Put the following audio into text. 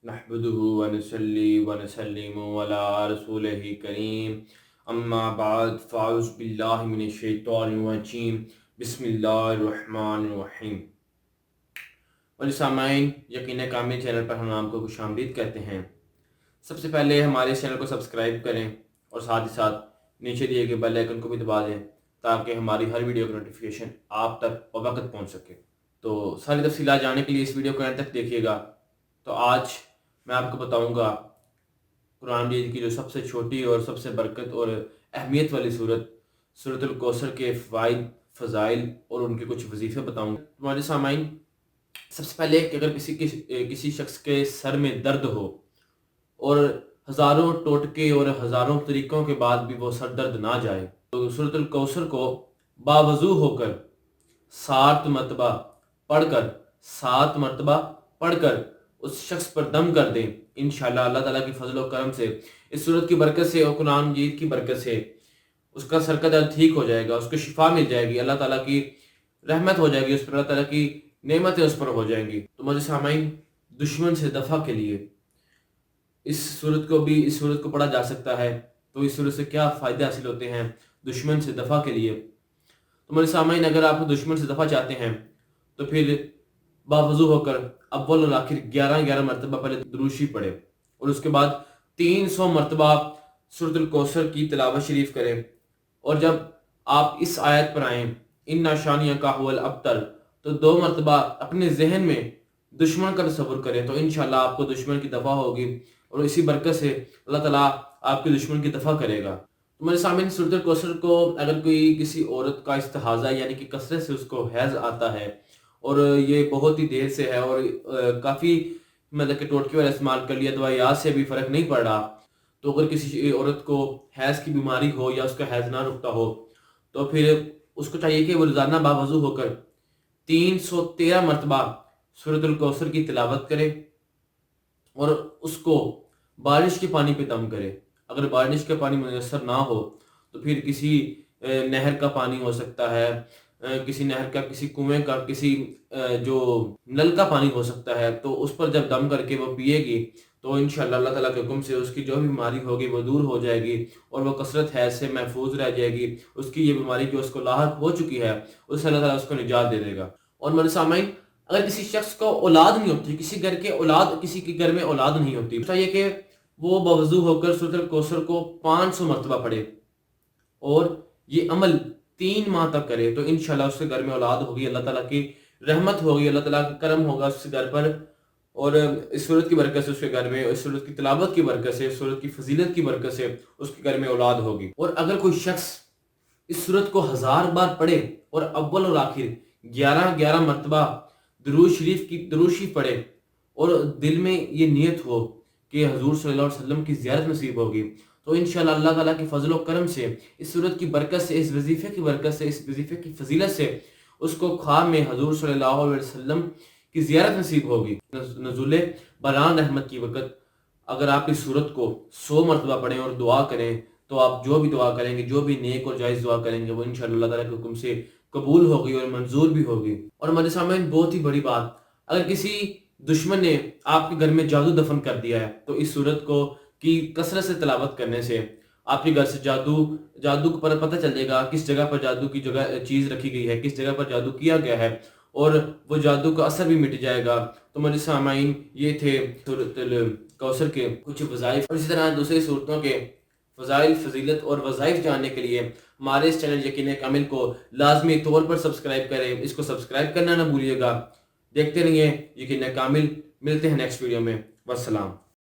नहमदुहु व नसल्ली व नसल्लिमु अला रसूलिही करीम अम्मा बाद फ़ाउज़ बिल्लाहि मिनश शैतानिर रजीम बिस्मिल्लाहिर रहमानिर रहीम। और सामाइन यकीन कामिल चैनल पर हम आपको खुशामदीद कहते हैं। सबसे पहले हमारे इस चैनल को सब्सक्राइब करें और साथ ही साथ नीचे दिए गए बेल आइकन को भी दबा दें ताकि हमारी हर वीडियो की नोटिफिकेशन आप तक बवक्त पहुंच सके। तो सारी तफसीलात जानने के लिए इस वीडियो को अंत तक देखिएगा। तो आज मैं आपको बताऊंगा कुरान मजीद की जो सबसे छोटी और सबसे बरकत और अहमियत वाली सूरत कौसर के फ़वाइद, फ़ज़ाइल और उनके कुछ वजीफ़े बताऊंगा। तुम्हारे सामाइन, सबसे पहले कि अगर किसी शख्स के सर में दर्द हो और हज़ारों टोटके और हज़ारों तरीक़ों के बाद भी वो सर दर्द ना जाए, तो सूरत कौसर को बावजू होकर 7 मरतबा पढ़कर उस शख्स पर दम कर दें। इंशाअल्लाह अल्लाह ताला की फजल और करम से, इस सूरत की बरकत से और कुरान मजीद की बरकत से उसका सर का दर्द ठीक हो जाएगा, उसको शिफा मिल जाएगी, अल्लाह ताला की रहमत हो जाएगी उस पर, अल्लाह ताला की नेमतें उस पर हो जाएंगी। तो मुझे सामाइन, दुश्मन से दफ़ा के लिए इस सूरत को पढ़ा जा सकता है। तो इस सूरत से क्या फ़ायदे हासिल होते हैं दुश्मन से दफ़ा के लिए? तो मेरे सामाइन, अगर आप दुश्मन से दफ़ा चाहते हैं तो फिर बावजू होकर अव्वल और आखिर 11 मरतबा पहले दुरूशी पढ़े और उसके बाद 300 मरतबा सूरत कौसर की तिलावत शरीफ करें। और जब आप इस आयत पर आएँ, इन्ना शानिया का हुवल अब्तर, तो 2 मरतबा अपने जहन में दुश्मन का तसव्वुर करें। तो इंशाअल्लाह आपको दुश्मन की दफ़ा होगी और इसी बरकत से अल्लाह ताला आपके दुश्मन की दफ़ा करेगा। तो मेरे सामने सूरत कौसर को अगर कोई किसी औरत का इस्तिहाज़ा यानी कि कसरत से उसको हैज़ आता है और ये बहुत ही देर से है और काफ़ी मतलब कि टोटके वाला इस्तेमाल कर लिया, दवाइयात से भी फ़र्क नहीं पड़ रहा, तो अगर किसी औरत को हैज़ की बीमारी हो या उसका हैज़ ना रुकता हो तो फिर उसको चाहिए कि वो रोज़ाना बावजू होकर 313 मरतबा सूरत कौसर की तिलावत करे और उसको बारिश के पानी पे दम करे। अगर बारिश का पानी मुयस्सर ना हो तो फिर किसी नहर का पानी हो सकता है, किसी नहर का, किसी कुएं का, किसी जो नल का पानी हो सकता है। तो उस पर जब दम करके वो पिएगी तो इंशाअल्लाह अल्लाह ताला के हुक्म से उसकी जो भी बीमारी होगी वो दूर हो जाएगी और वो कसरत हैज़ से महफूज रह जाएगी। उसकी ये बीमारी जो उसको लाहक हो चुकी है उससे अल्लाह ताला उसको निजात दे देगा। और मेरे सामईन, अगर किसी शख्स को औलाद नहीं होती, किसी के घर में औलाद नहीं होती, चाहिए कि वो बावजू होकर सूरत कौसर को 500 मरतबा पढ़े और ये अमल 3 माह तक करे। तो इंशाअल्लाह उसके घर में औलाद होगी, अल्लाह ताला की रहमत होगी, अल्लाह ताला का करम होगा उसके घर पर। और इस सूरत की बरकत से उसके घर में, इस सूरत की तिलावत की बरकत से, इस सूरत की फजीलत की बरकत से उसके घर में औलाद होगी। और अगर कोई शख्स इस सूरत को 1000 बार पढ़े और अव्वल और आखिर 11 मरतबा दुरूद शरीफ पढ़े और दिल में ये नियत हो कि हजूर सल्लल्लाहु अलैहि वसल्लम की ज़ियारत नसीब होगी, तो इंशाअल्लाह अल्लाह ताला के फजल और करम से, इस सूरत की बरकत से, इस वजीफे की बरकत से, इस वजीफे की फजीलत से उसको ख्वाब में हजूर सल्लल्लाहु अलैहि वसल्लम की ज़ियारत नसीब होगी। नज़ुल बरान रहमत की वक़्त अगर आप इस सूरत को 100 मरतबा पढ़ें और दुआ करें तो आप जो भी दुआ करेंगे, जो भी नेक और जायज़ दुआ करेंगे, वो इंशाअल्लाह अल्लाह ताला के हुक्म से कबूल होगी और मंजूर भी होगी। और हमारे सामने बहुत ही बड़ी बात, अगर किसी दुश्मन ने आपके घर में जादू दफन कर दिया है तो इस सूरत को की कसरत से तिलावत करने से आपके घर से जादू पर पता चल जाएगा किस जगह पर जादू की जगह चीज़ रखी गई है, किस जगह पर जादू किया गया है और वो जादू का असर भी मिट जाएगा। तो मेरे सामाइन, ये थे सूरत कौसर के कुछ वज़ाइफ। और इसी तरह दूसरी सूरतों के फ़ज़ाइल, फजीलत और वज़ाइफ जानने के लिए हमारे इस चैनल यकीन कामिल को लाजमी तौर पर सब्सक्राइब करें। इसको सब्सक्राइब करना ना भूलिएगा। देखते रहिए यकीन कामिल। मिलते हैं नेक्स्ट वीडियो में। वस्सलाम।